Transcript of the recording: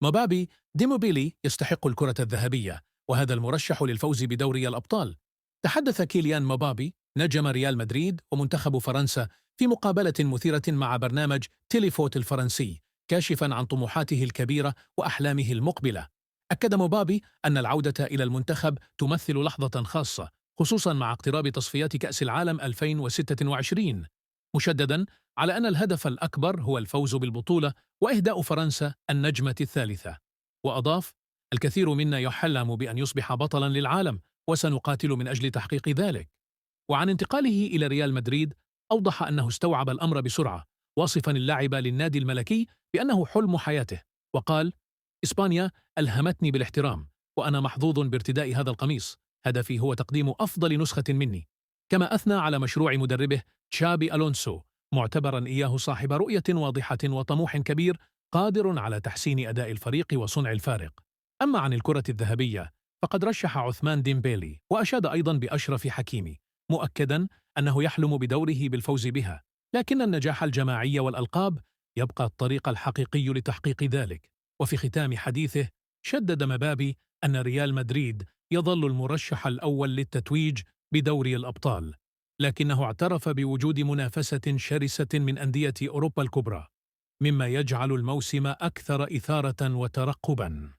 مبابي ديموبيلي يستحق الكرة الذهبية، وهذا المرشح للفوز بدوري الأبطال. تحدث كيليان مبابي نجم ريال مدريد ومنتخب فرنسا في مقابلة مثيرة مع برنامج تيليفوت الفرنسي، كاشفا عن طموحاته الكبيرة وأحلامه المقبلة. أكد مبابي أن العودة إلى المنتخب تمثل لحظة خاصة، خصوصا مع اقتراب تصفيات كأس العالم 2026، مشددا على أن الهدف الأكبر هو الفوز بالبطولة وإهداء فرنسا النجمة الثالثة. وأضاف: الكثير منا يحلم بأن يصبح بطلا للعالم، وسنقاتل من أجل تحقيق ذلك. وعن انتقاله إلى ريال مدريد، أوضح أنه استوعب الأمر بسرعة، واصفا اللعب للنادي الملكي بأنه حلم حياته. وقال: إسبانيا ألهمتني بالاحترام، وأنا محظوظ بارتداء هذا القميص. هدفي هو تقديم أفضل نسخة مني. كما أثنى على مشروع مدربه تشابي ألونسو، معتبرا إياه صاحب رؤية واضحة وطموح كبير قادر على تحسين أداء الفريق وصنع الفارق. أما عن الكرة الذهبية، فقد رشح عثمان ديمبيلي، وأشاد أيضا بأشرف حكيمي، مؤكدا أنه يحلم بدوره بالفوز بها، لكن النجاح الجماعي والألقاب يبقى الطريق الحقيقي لتحقيق ذلك. وفي ختام حديثه، شدد مبابي أن ريال مدريد يظل المرشح الأول للتتويج بدوري الأبطال، لكنه اعترف بوجود منافسة شرسة من أندية أوروبا الكبرى، مما يجعل الموسم أكثر إثارة وترقبا.